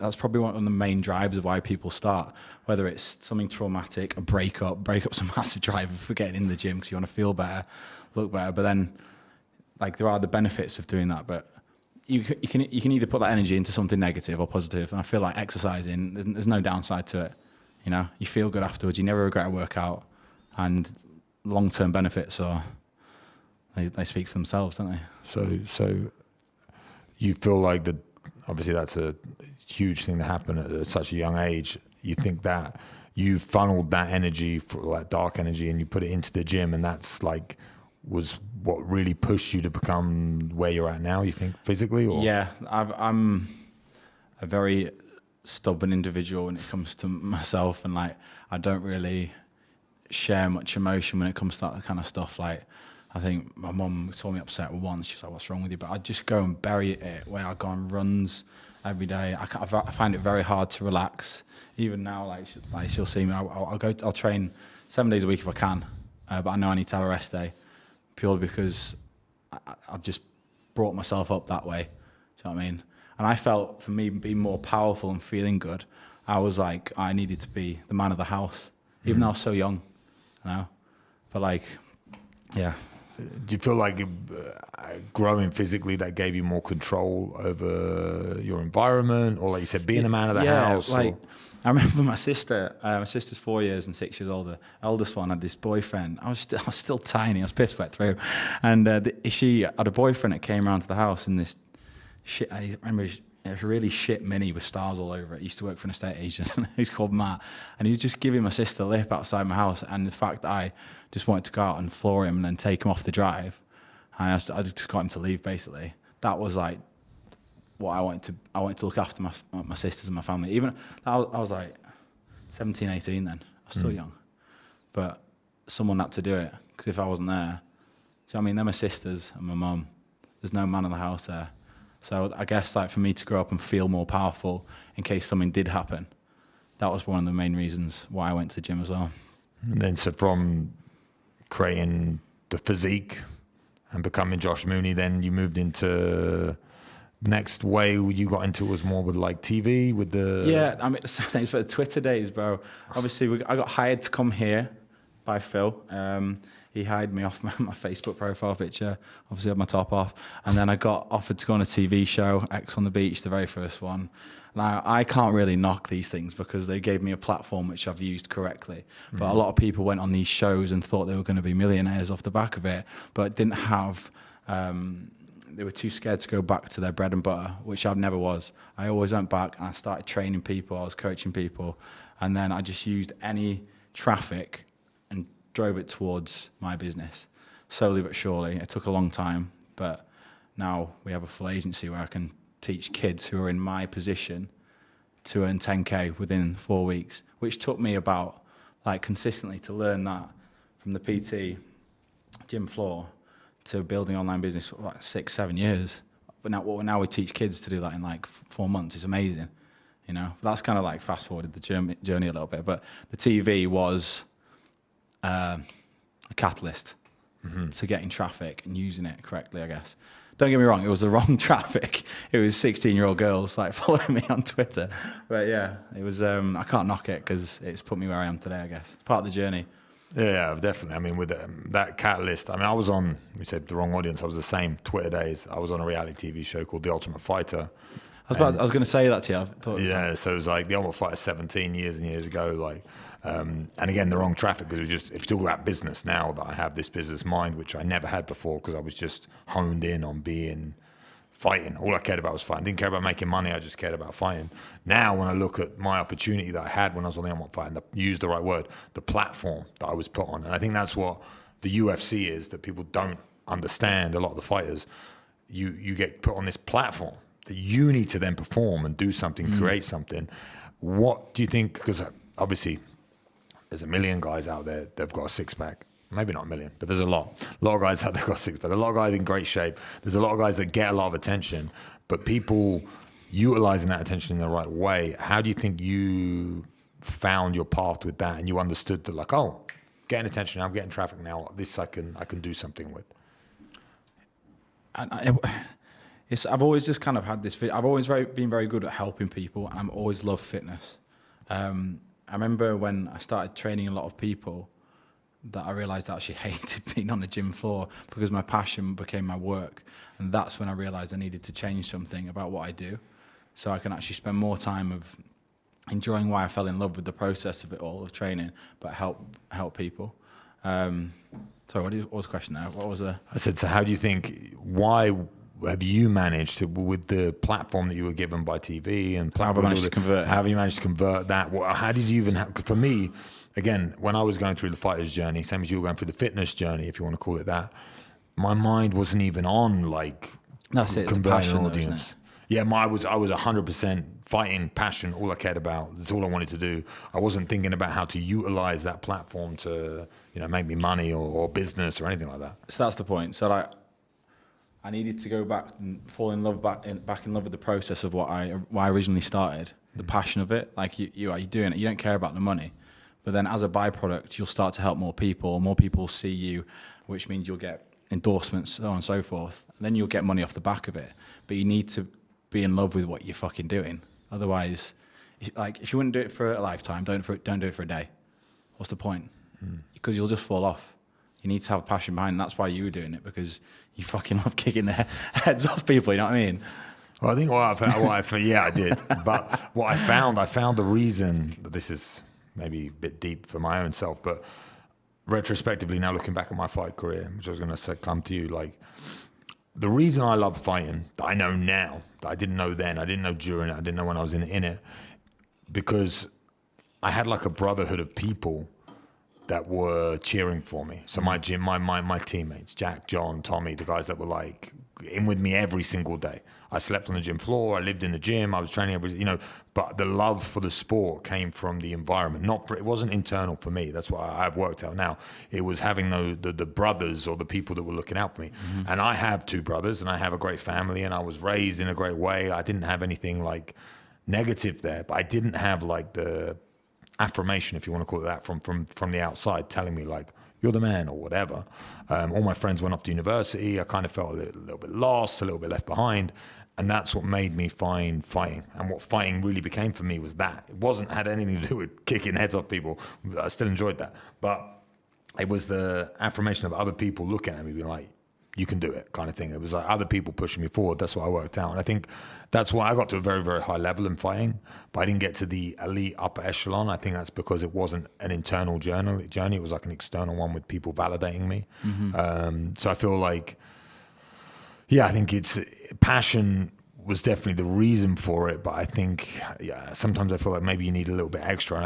that's probably one of the main drives of why people start, whether it's something traumatic, a breakup's a massive driver for getting in the gym because you want to feel better, look better. But then, like, there are the benefits of doing that, but you can either put that energy into something negative or positive. And I feel like exercising, there's no downside to it. You know, you feel good afterwards. You never regret a workout, and long-term benefits they speak for themselves, don't they? So you feel like that? Obviously, that's a huge thing to happen at such a young age. You think that you funneled that energy, for that dark energy, and you put it into the gym, and that's like was what really pushed you to become where you're at now, you think, physically? Or? Yeah, I'm a very stubborn individual when it comes to myself, and like I don't really share much emotion when it comes to that kind of stuff. Like, I think my mum saw me upset once. She's like, "What's wrong with you?" But I just go and bury it, where I go on runs every day. I find it very hard to relax. Even now, like she'll see me. I'll train 7 days a week if I can, but I know I need to have a rest day, purely because I've just brought myself up that way. Do you know what I mean? And I felt, for me, being more powerful and feeling good, I was like, I needed to be the man of the house, even though I was so young, you know? But like, yeah. Do you feel like growing physically, that gave you more control over your environment, or like you said, being the man of the house? Like, I remember my sister's 4 years and 6 years older. Eldest one had this boyfriend. I was still tiny. I was pissed wet through. And she had a boyfriend that came around to the house in this shit. I remember it was a really shit Mini with stars all over it. He used to work for an estate agent. He's called Matt. And he was just giving my sister lip outside my house. And the fact that I just wanted to go out and floor him and then take him off the drive, and I just got him to leave, basically. That was like what I wanted to look after my sisters and my family. Even I was like 17, 18 then. I was still young. But someone had to do it, because if I wasn't there, so I mean, they're my sisters and my mum. There's no man in the house there. So I guess, like, for me to grow up and feel more powerful in case something did happen, that was one of the main reasons why I went to the gym as well. And then, so from creating the physique and becoming Joss Mooney, then you moved into next way you got into was more with like TV, with the... Yeah, I mean, thanks for the Twitter days, bro. Obviously, I got hired to come here by Phil. He hired me off my Facebook profile picture, obviously had my top off. And then I got offered to go on a TV show, X on the Beach, the very first one. Now, I can't really knock these things because they gave me a platform which I've used correctly. But a lot of people went on these shows and thought they were going to be millionaires off the back of it, but didn't have... they were too scared to go back to their bread and butter, which I never was. I always went back and I started training people, I was coaching people, and then I just used any traffic and drove it towards my business, slowly but surely. It took a long time, but now we have a full agency where I can teach kids who are in my position to earn 10K within 4 weeks, which took me about, like, consistently to learn that from the PT gym floor to building online business for like 6-7 years. But now we teach kids to do that in like 4 months. It's amazing, you know. That's kind of like fast forwarded the journey a little bit. But the TV was a catalyst to getting traffic and using it correctly, I guess. Don't get me wrong, it was the wrong traffic. It was 16-year-old girls like following me on Twitter. But yeah, it was. I can't knock it because it's put me where I am today, I guess. Part of the journey. Yeah, definitely. I mean, with that catalyst, I mean, I was on, we said the wrong audience, I was the same Twitter days. I was on a reality TV show called The Ultimate Fighter. I was going to say that to you. I thought so it was like The Ultimate Fighter 17 years and years ago. Like, and again, the wrong traffic, because it's still about business now that I have this business mind, which I never had before, because I was just honed in on fighting. All I cared about was fighting. Didn't care about making money. I just cared about fighting. Now, when I look at my opportunity that I had when I was on the Ultimate Fighter, use the right word, the platform that I was put on. And I think that's what the UFC is, that people don't understand. A lot of the fighters, you get put on this platform that you need to then perform and do something, create something. What do you think? Because obviously, there's a million guys out there that've got a six-pack. Maybe not a million, but there's a lot. A lot of guys out there got six, but a lot of guys in great shape. There's a lot of guys that get a lot of attention, but people utilizing that attention in the right way. How do you think you found your path with that, and you understood that, like, oh, getting attention, I'm getting traffic now. This I can do something with. I've always just kind of had this. I've always been very good at helping people, and I've always loved fitness. I remember when I started training a lot of people, that I realised I actually hated being on the gym floor because my passion became my work, and that's when I realised I needed to change something about what I do, so I can actually spend more time of enjoying why I fell in love with the process of it all, of training, but help people. Sorry, what was the question there? What was the... I said, so how do you think, why have you managed to, with the platform that you were given by TV and How have I managed to convert? How have you managed to convert that? How did you even, for me, again, when I was going through the fighter's journey, same as you were going through the fitness journey, if you want to call it that, my mind wasn't even on like That's it, converting an though, audience. isn't it? Yeah, I was 100% fighting, passion, all I cared about. That's all I wanted to do. I wasn't thinking about how to utilize that platform to, make me money or business or anything like that. So that's the point. So like, I needed to go back and fall in love back in love with the process of why I originally started, the passion of it. Like you're doing it, you don't care about the money, but then as a byproduct, you'll start to help more people will see you, which means you'll get endorsements, so on and so forth. And then you'll get money off the back of it. But you need to be in love with what you're fucking doing. Otherwise, if you wouldn't do it for a lifetime, don't do it for a day. What's the point? Because you'll just fall off. You need to have a passion behind it. And that's why you were doing it, because you fucking love kicking their heads off people, you know what I mean? Well, I think yeah, I did. But what I found the reason, this is maybe a bit deep for my own self, but retrospectively now looking back at my fight career, which I was going to say, come to you, like, the reason I love fighting, that I know now, that I didn't know then, I didn't know during it, I didn't know when I was in it, because I had like a brotherhood of people that were cheering for me. So my gym, my teammates, Jack, John, Tommy, the guys that were like in with me every single day. I slept on the gym floor, I lived in the gym, I was training but the love for the sport came from the environment. It wasn't internal for me. That's what I've worked out now. It was having the brothers or the people that were looking out for me. Mm-hmm. And I have two brothers and I have a great family and I was raised in a great way. I didn't have anything like negative there, but I didn't have like the affirmation, if you want to call it that, from the outside telling me like, you're the man or whatever. All my friends went off to university. I kind of felt a little bit lost, a little bit left behind. And that's what made me find fighting. And what fighting really became for me was that. It had anything to do with kicking heads off people. I still enjoyed that. But it was the affirmation of other people looking at me being like, you can do it, kind of thing. It was like other people pushing me forward. That's what I worked out. And I think that's why I got to a very, very high level in fighting, but I didn't get to the elite upper echelon. I think that's because it wasn't an internal journey. It was like an external one with people validating me. Mm-hmm. So I feel like, I think it's passion was definitely the reason for it. But I think, sometimes I feel like maybe you need a little bit extra.